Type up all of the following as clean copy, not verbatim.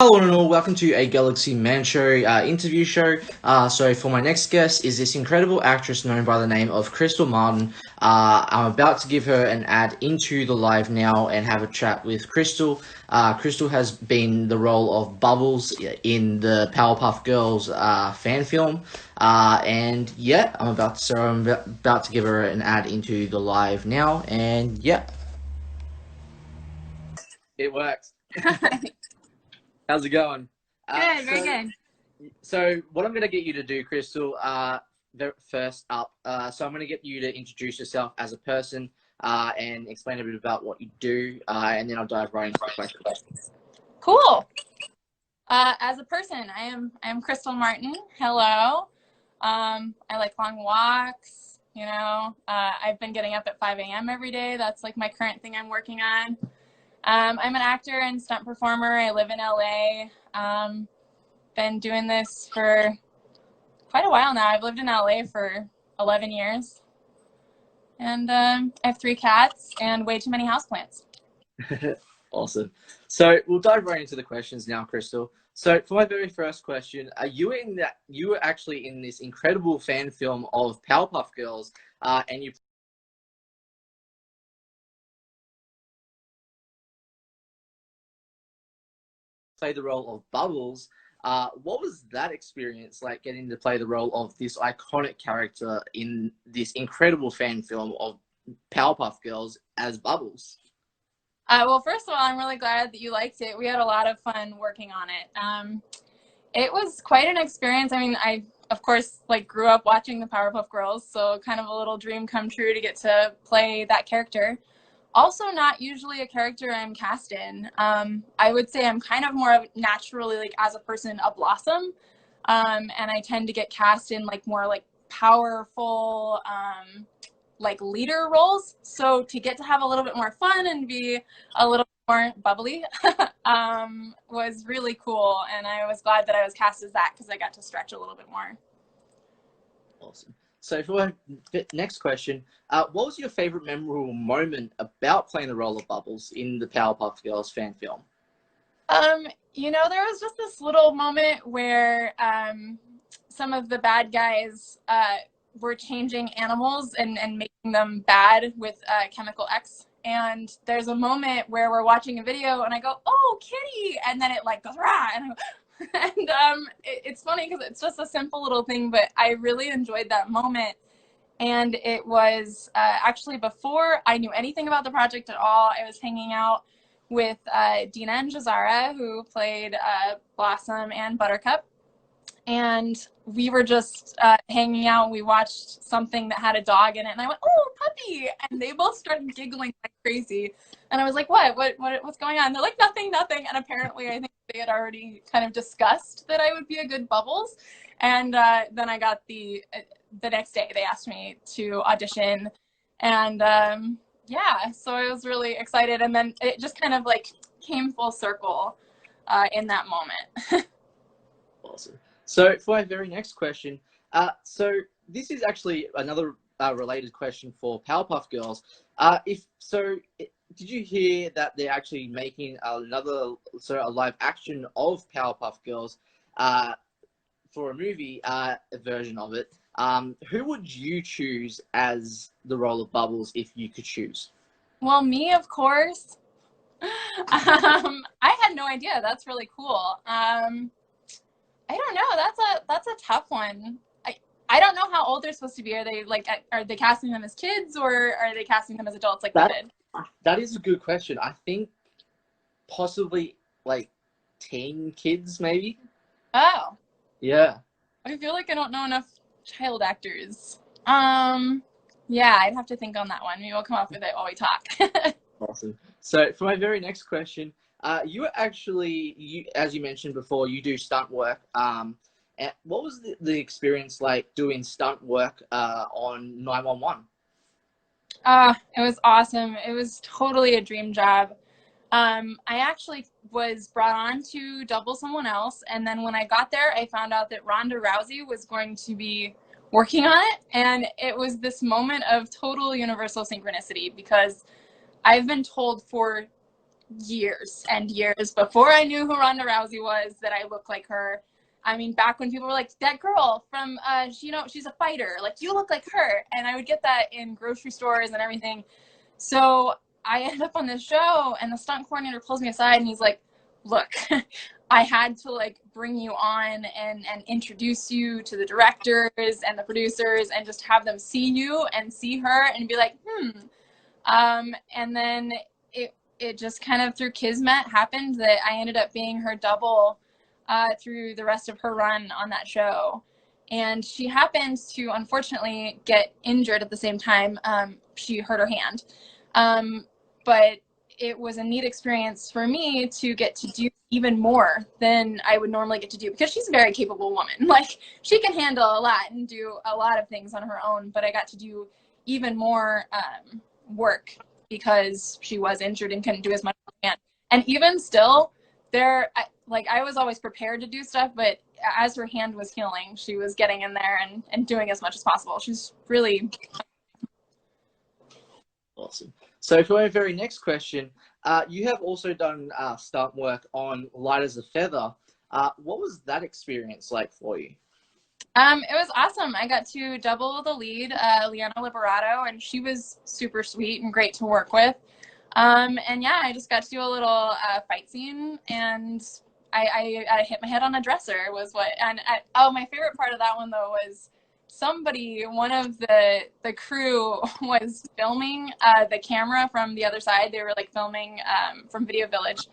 Hello and all, welcome to a Galaxy Man Show interview show. So for my next guest is this incredible actress known by the name of Krystle Martin. I'm about to give her an ad into the live now and have a chat with Krystle. Krystle has been the role of Bubbles in the Powerpuff Girls fan film. And yeah, I'm about to give her an ad into the live now, and yeah. It works. How's it going? Good, very good. So what I'm going to get you to do, Krystle, first up, so I'm going to get you to introduce yourself as a person and explain a bit about what you do, and then I'll dive right into the questions. Cool. As a person, I am Krystle Martin. Hello. I like long walks. I've been getting up at 5 a.m. every day. That's like my current thing I'm working on. I'm an actor and stunt performer. I live in LA. Been doing this for quite a while now. I've lived in LA for 11 years. And I have 3 cats and way too many houseplants. Awesome. So we'll dive right into the questions now, Krystle. So for my very first question, you were actually in this incredible fan film of Powerpuff Girls, and you played the role of Bubbles. What was that experience like, getting to play the role of this iconic character in this incredible fan film of Powerpuff Girls as Bubbles? Well, first of all, I'm really glad that you liked it. We had a lot of fun working on it. It was quite an experience. I mean, I, of course, grew up watching the Powerpuff Girls, so kind of a little dream come true to get to play that character. Also, not usually a character I'm cast in. I would say I'm kind of more of naturally, as a person, a blossom, and I tend to get cast in more powerful, leader roles. So to get to have a little bit more fun and be a little more bubbly was really cool, and I was glad that I was cast as that because I got to stretch a little bit more. Awesome. So for my next question, what was your favorite memorable moment about playing the role of Bubbles in the Powerpuff Girls fan film? There was just this little moment where some of the bad guys were changing animals and making them bad with chemical X. And there's a moment where we're watching a video and I go, "Oh, kitty!" And then it goes rah, and I go, and it's funny because it's just a simple little thing, but I really enjoyed that moment. And it was actually before I knew anything about the project at all. I was hanging out with Dina and Jazara, who played Blossom and Buttercup. And we were just hanging out. We watched something that had a dog in it, and I went, "Oh, puppy!" And they both started giggling like crazy. And I was like, what's going on?" They're like, "Nothing, nothing." And apparently, I think they had already kind of discussed that I would be a good Bubbles. And then I got the next day, they asked me to audition. And yeah, so I was really excited. And then it just kind of came full circle in that moment. Awesome. So for my very next question, so this is actually another related question for Powerpuff Girls. Did you hear that they're actually making a live action of Powerpuff Girls for a movie version of it? Who would you choose as the role of Bubbles if you could choose? Well, me, of course. I had no idea. That's really cool. I don't know. That's a tough one. I don't know how old they're supposed to be. Are they casting them as kids, or are they casting them as adults like they did? That is a good question. I think possibly teen kids, maybe. Oh. Yeah. I feel like I don't know enough child actors. Yeah, I'd have to think on that one. Maybe we'll come up with it while we talk. Awesome. So for my very next question, you were actually, as you mentioned before, you do stunt work. And what was the experience like doing stunt work on 911? It was awesome. It was totally a dream job. I actually was brought on to double someone else, and then when I got there, I found out that Ronda Rousey was going to be working on it, and it was this moment of total universal synchronicity because I've been told for years and years before I knew who Ronda Rousey was that I looked like her. I mean, back when people were like, that girl from, you know, she's a fighter, like, you look like her. And I would get that in grocery stores and everything. So I ended up on this show, and the stunt coordinator pulls me aside and he's like, look, I had to like bring you on and introduce you to the directors and the producers and just have them see you and see her and be like, and then it just kind of through kismet happened that I ended up being her double through the rest of her run on that show. And she happened to unfortunately get injured at the same time. She hurt her hand. But it was a neat experience for me to get to do even more than I would normally get to do, because she's a very capable woman. Like, she can handle a lot and do a lot of things on her own, but I got to do even more work because she was injured and couldn't do as much as I can. And even still, I was always prepared to do stuff, but as her hand was healing, she was getting in there and doing as much as possible. She's really awesome. So for my very next question, you have also done stunt work on Light as a Feather. What was that experience like for you? It was awesome. I got to double the lead, Liana Liberato, and she was super sweet and great to work with. And yeah, I just got to do a little fight scene, and I hit my head on a dresser was what. And my favorite part of that one though was one of the crew was filming the camera from the other side. They were like filming from Video Village,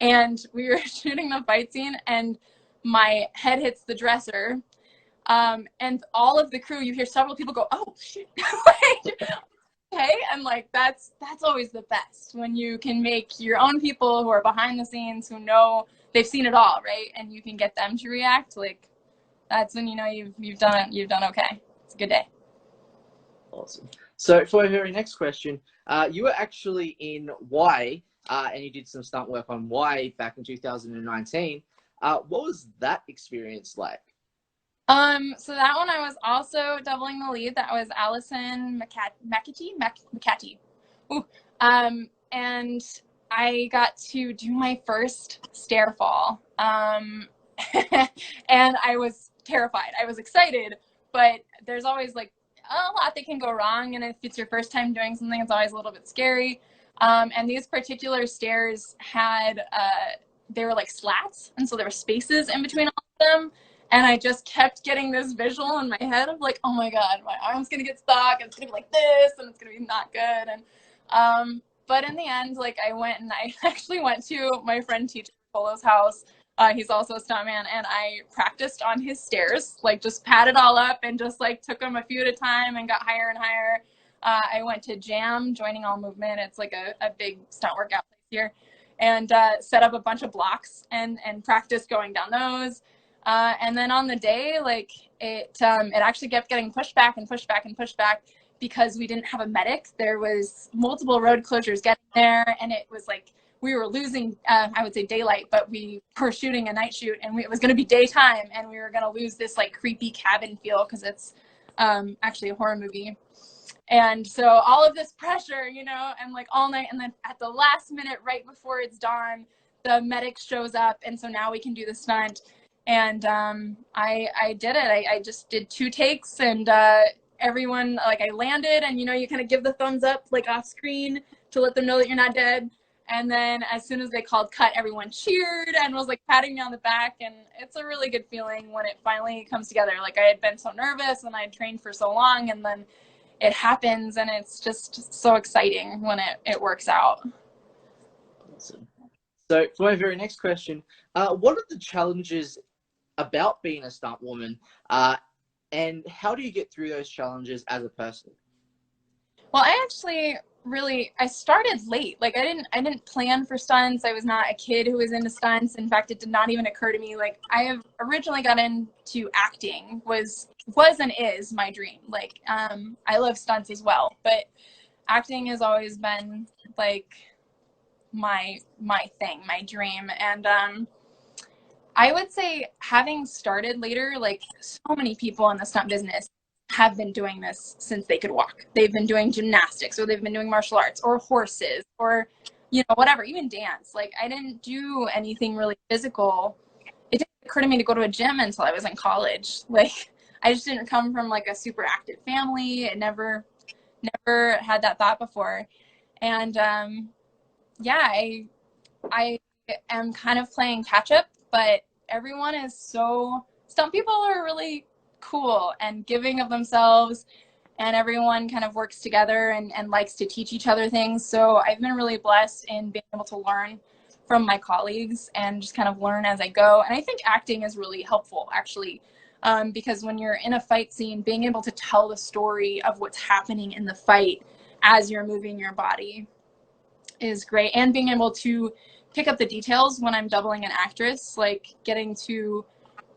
and we were shooting the fight scene, and my head hits the dresser. And all of the crew, you hear several people go, "Oh shit!" Like, okay, and like that's always the best when you can make your own people who are behind the scenes, who know they've seen it all, right, and you can get them to react. Like, that's when you know you've done okay. It's a good day. Awesome. So for our very next question, you were actually in Y, and you did some stunt work on Y back in 2019. What was that experience like? So that one I was also doubling the lead. That was Allison McCatty. Ooh. And I got to do my first stair fall. And I was terrified. I was excited, but there's always like a lot that can go wrong. And if it's your first time doing something, it's always a little bit scary. And these particular stairs had, they were like slats. And so there were spaces in between all of them. And I just kept getting this visual in my head of like, oh my God, my arm's gonna get stuck, and it's gonna be like this, and it's gonna be not good. And but in the end, like, I went and I actually went to my friend Teacher Polo's house. He's also a stuntman, and I practiced on his stairs, like just padded all up and just like took them a few at a time and got higher and higher. I went to Jam, Joining All Movement. It's like a big stunt workout place here, and set up a bunch of blocks and practiced going down those. And then on the day, like, it actually kept getting pushed back and pushed back and pushed back because we didn't have a medic. There was multiple road closures getting there, and it was like we were losing, I would say daylight, but we were shooting a night shoot, and it was going to be daytime, and we were going to lose this like creepy cabin feel because it's actually a horror movie. And so all of this pressure, you know, and like all night, and then at the last minute, right before it's dawn, the medic shows up, and so now we can do the stunt. And I did it. I just did 2 takes, and everyone, like, I landed, and you know, you kind of give the thumbs up like off screen to let them know that you're not dead. And then as soon as they called cut, everyone cheered and was like patting me on the back, and it's a really good feeling when it finally comes together. Like, I had been so nervous and I had trained for so long, and then it happens, and it's just so exciting when it works out. Awesome. So for my very next question, what are the challenges about being a stunt woman, and how do you get through those challenges as a person? Well, I started late. Like, I didn't plan for stunts. I was not a kid who was into stunts. In fact, it did not even occur to me. Like, I have originally got into acting, was and is my dream. Like, I love stunts as well, but acting has always been like my thing, my dream. And I would say, having started later, like, so many people in the stunt business have been doing this since they could walk. They've been doing gymnastics, or they've been doing martial arts, or horses, or you know, whatever, even dance. Like I didn't do anything really physical. It didn't occur to me to go to a gym until I was in college. Like I just didn't come from like a super active family. It never had that thought before. And yeah, I am kind of playing catch up, but everyone is so, some people are really cool and giving of themselves, and everyone kind of works together and likes to teach each other things. So I've been really blessed in being able to learn from my colleagues and just kind of learn as I go. And I think acting is really helpful, actually, because when you're in a fight scene, being able to tell the story of what's happening in the fight as you're moving your body is great. And being able to pick up the details when I'm doubling an actress, like getting to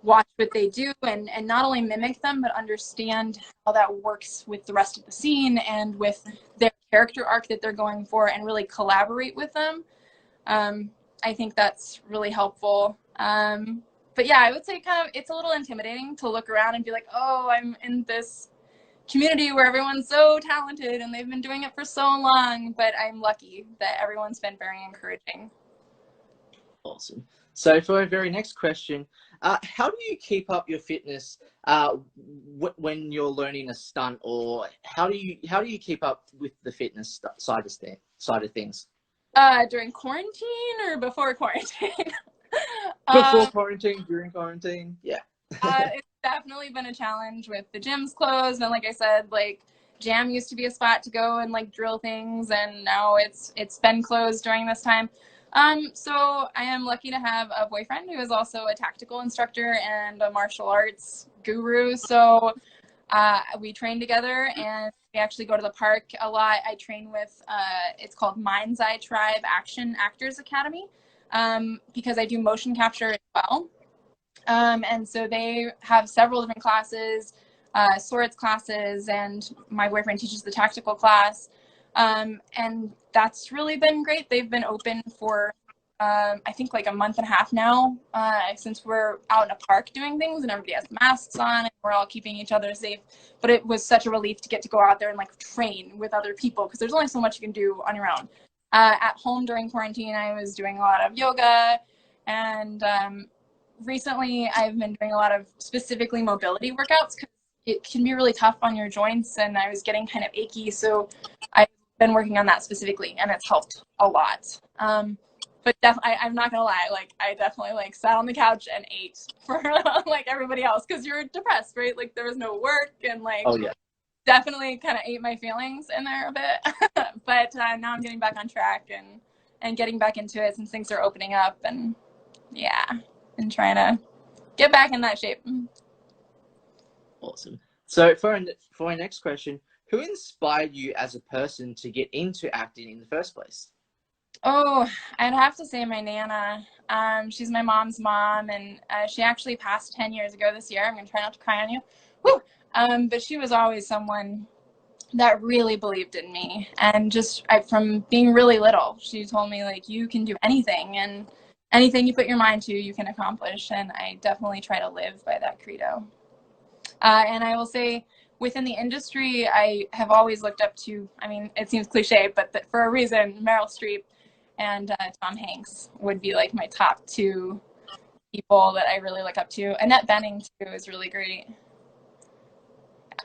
watch what they do and not only mimic them, but understand how that works with the rest of the scene and with their character arc that they're going for, and really collaborate with them. I think that's really helpful. But yeah, I would say kind of it's a little intimidating to look around and be like, oh, I'm in this community where everyone's so talented and they've been doing it for so long, but I'm lucky that everyone's been very encouraging. Awesome. So for our very next question, how do you keep up your fitness when you're learning a stunt, or how do you keep up with the fitness side of things? During quarantine or before quarantine? Before quarantine, during quarantine, yeah. It's definitely been a challenge with the gyms closed, and like I said, like Jam used to be a spot to go and like drill things, and now it's been closed during this time. So I am lucky to have a boyfriend who is also a tactical instructor and a martial arts guru. So we train together, and we actually go to the park a lot. I train with it's called Mind's Eye Tribe Action Actors Academy, because I do motion capture as well. And so they have several different classes, swords classes, and my boyfriend teaches the tactical class. And that's really been great. They've been open for, I think, like a month and a half now, since we're out in a park doing things and everybody has masks on and we're all keeping each other safe. But it was such a relief to get to go out there and like train with other people, because there's only so much you can do on your own. At home during quarantine, I was doing a lot of yoga, and recently I've been doing a lot of specifically mobility workouts, because it can be really tough on your joints, and I was getting kind of achy. So I've been working on that specifically, and it's helped a lot. But I'm not gonna lie, like I definitely like sat on the couch and ate for like everybody else, because you're depressed, right? Like there was no work, and like Oh yeah. definitely kind of ate my feelings in there a bit. But now I'm getting back on track and getting back into it since things are opening up, and yeah, and trying to get back in that shape. Awesome. So for our next question, who inspired you as a person to get into acting in the first place? Oh, I'd have to say my Nana. She's my mom's mom, and she actually passed 10 years ago this year. I'm going to try not to cry on you. Woo! But she was always someone that really believed in me. And just from being really little, she told me, like, you can do anything, and anything you put your mind to, you can accomplish. And I definitely try to live by that credo. And I will say, within the industry, I have always looked up to, I mean, it seems cliche, but for a reason, Meryl Streep and Tom Hanks would be like my top two people that I really look up to. Annette Bening, too, is really great.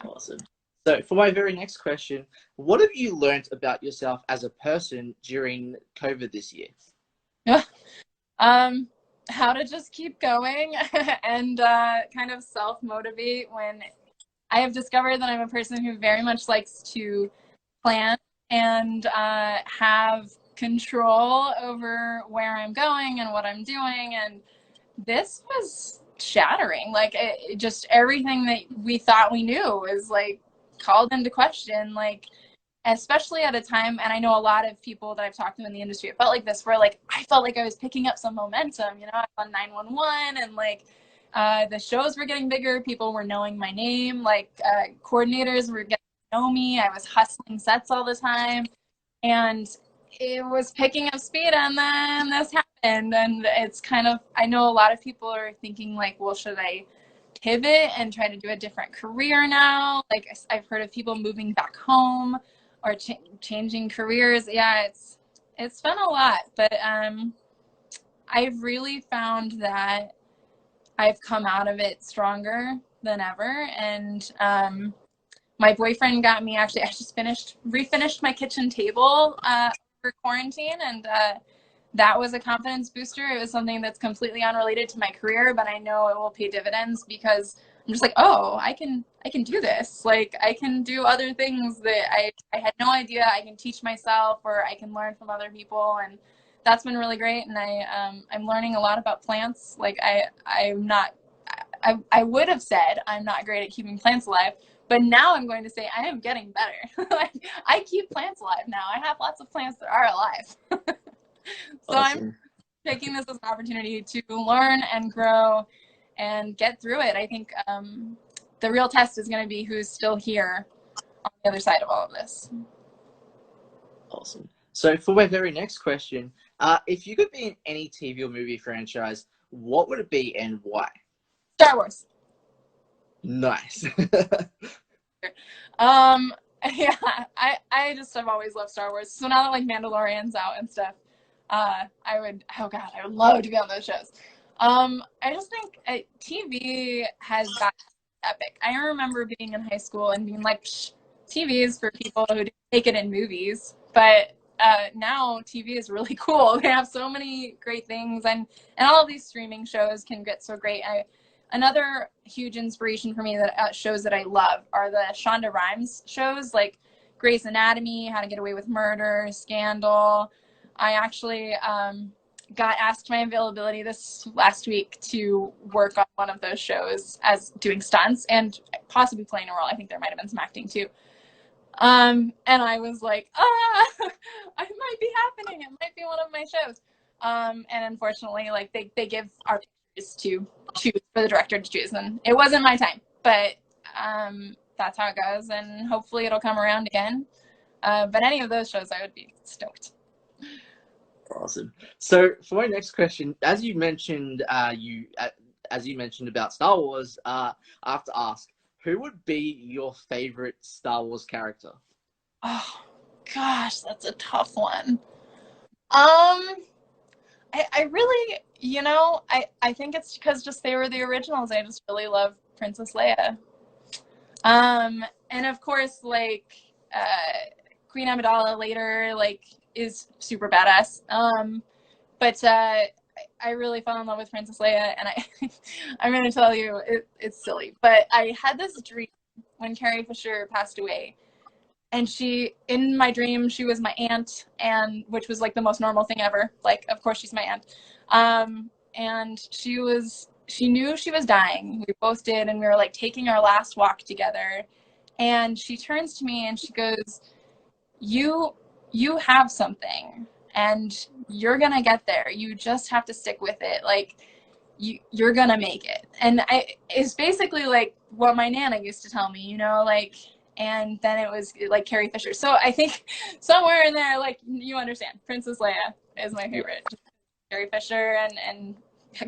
Awesome. So for my very next question, what have you learned about yourself as a person during COVID this year? How to just keep going and kind of self-motivate when I have discovered that I'm a person who very much likes to plan and have control over where I'm going and what I'm doing. And this was shattering. Like just everything that we thought we knew is like called into question. Like, especially at a time, and I know a lot of people that I've talked to in the industry, it felt like this, where like I felt like I was picking up some momentum. You know, I was on 911, and like the shows were getting bigger. People were knowing my name. Like coordinators were getting to know me. I was hustling sets all the time, and it was picking up speed. And then this happened, and it's kind of, I know a lot of people are thinking like, well, should I pivot and try to do a different career now? Like I've heard of people moving back home or changing careers. Yeah, It's been a lot, but I've really found that I've come out of it stronger than ever. And my boyfriend got me, actually, I just refinished my kitchen table for quarantine, and that was a confidence booster. It was something that's completely unrelated to my career, but I know it will pay dividends because I'm just like, oh, I can do this. Like, I can do other things that I had no idea I can teach myself, or I can learn from other people, and that's been really great. And I'm learning a lot about plants. Like, I would have said I'm not great at keeping plants alive, but now I'm going to say I am getting better. Like, I keep plants alive now. I have lots of plants that are alive. So Awesome. I'm taking this as an opportunity to learn and grow and get through it. I think the real test is going to be who's still here on the other side of all of this. Awesome. So for my very next question, if you could be in any TV or movie franchise, what would it be and why? Star Wars. Nice. Yeah, I just have always loved Star Wars. So now that like Mandalorian's out and stuff, I would love to be on those shows. I just think TV has got epic. I remember being in high school and being like, TV is for people who take it in movies, but now TV is really cool. They have so many great things, and all of these streaming shows can get so great. Another huge inspiration for me that shows that I love are the Shonda Rhimes shows, like Grey's Anatomy, How to Get Away with Murder, Scandal. I actually got asked my availability this last week to work on one of those shows as doing stunts and possibly playing a role. I think there might have been some acting too. And I was like, it might be happening. It might be one of my shows. And unfortunately, like they give our pictures to choose for the director to choose, and it wasn't my time, but that's how it goes, and hopefully it'll come around again. But any of those shows, I would be stoked. Awesome. So for my next question, as you mentioned, as you mentioned about Star Wars, I have to ask, who would be your favorite Star Wars character? Oh gosh, that's a tough one. I really, I think it's because just they were the originals. I just really love Princess Leia. And of course, like Queen Amidala later, like, is super badass. But I really fell in love with Princess Leia, and I'm going to tell you, it's silly, but I had this dream when Carrie Fisher passed away. And in my dream, she was my aunt, and which was like the most normal thing ever. Like, of course, she's my aunt. And she knew she was dying. We both did, and we were like taking our last walk together. And she turns to me and she goes, "You have something, and you're gonna get there. You just have to stick with it. Like, you're gonna make it." And it's basically like what my Nana used to tell me, like. And then it was like Carrie Fisher. So I think somewhere in there, like, you understand, Princess Leia is my favorite. Carrie Fisher and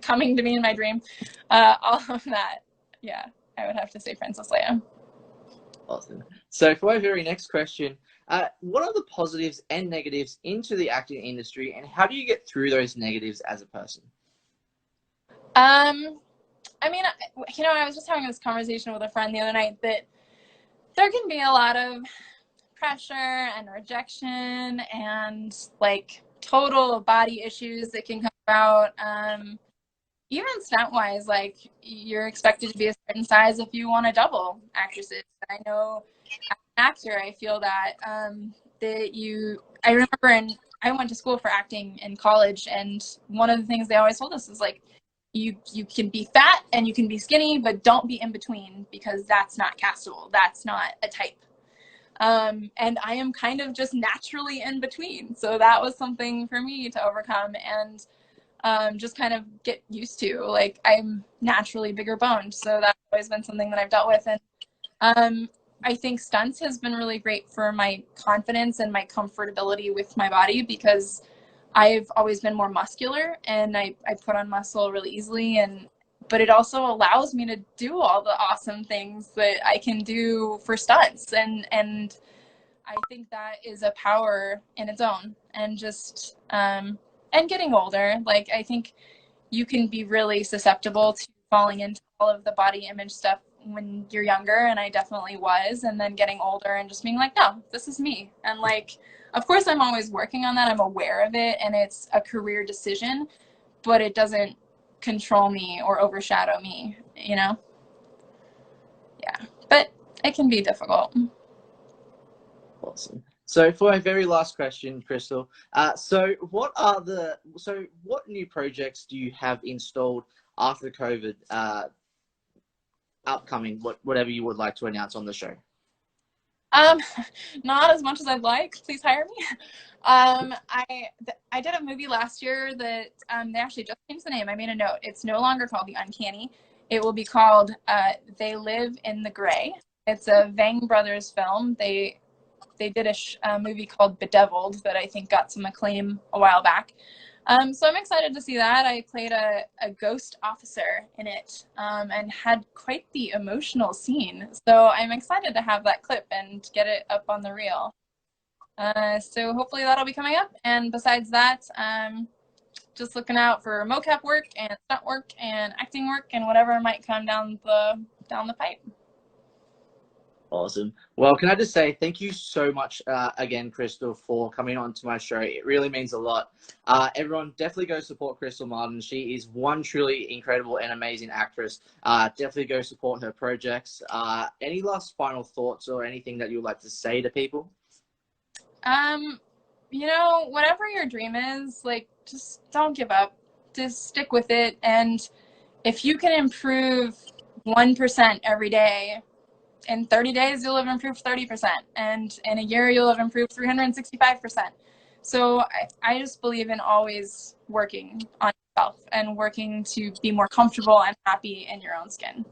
coming to me in my dream, all of that. Yeah, I would have to say Princess Leia. Awesome. So for my very next question, what are the positives and negatives into the acting industry, and how do you get through those negatives as a person? I mean, I was just having this conversation with a friend the other night that there can be a lot of pressure and rejection and like total body issues that can come about. Even stunt wise, like, you're expected to be a certain size if you want to double actresses. I know as an actor, I feel that I remember I went to school for acting in college, and one of the things they always told us is like, you can be fat and you can be skinny, but don't be in between, because that's not castable. That's not a type. And I am kind of just naturally in between. So that was something for me to overcome and just kind of get used to. Like, I'm naturally bigger boned. So that's always been something that I've dealt with. And I think stunts has been really great for my confidence and my comfortability with my body, because I've always been more muscular, and I put on muscle really easily, but it also allows me to do all the awesome things that I can do for stunts, and I think that is a power in its own. And just and getting older, like I think you can be really susceptible to falling into all of the body image stuff when you're younger, and I definitely was, and then getting older and just being like, no, this is me. And like, of course I'm always working on that, I'm aware of it, and it's a career decision, but it doesn't control me or overshadow me, you know? Yeah, but it can be difficult. Awesome. So for my very last question, Krystle, so what new projects do you have installed after COVID upcoming, whatever you would like to announce on the show? Um, Not as much as I'd like. Please hire me. I did a movie last year that they actually just changed the name. I made a note. It's no longer called The Uncanny. It will be called They Live in the Gray. It's a Vang Brothers film. They did a movie called Bedeviled that I think got some acclaim a while back. So I'm excited to see that. I played a ghost officer in it and had quite the emotional scene. So I'm excited to have that clip and get it up on the reel. So hopefully that'll be coming up. And besides that, just looking out for mocap work and stunt work and acting work and whatever might come down the pipe. Awesome. Well, can I just say thank you so much again, Krystle, for coming on to my show. It really means a lot. Everyone, definitely go support Krystle Martin. She is one truly incredible and amazing actress. Definitely go support her projects. Any last final thoughts or anything that you would like to say to people? You know, whatever your dream is, like, just don't give up. Just stick with it. And if you can improve 1% every day, in 30 days, you'll have improved 30%. And in a year, you'll have improved 365%. So I just believe in always working on yourself and working to be more comfortable and happy in your own skin.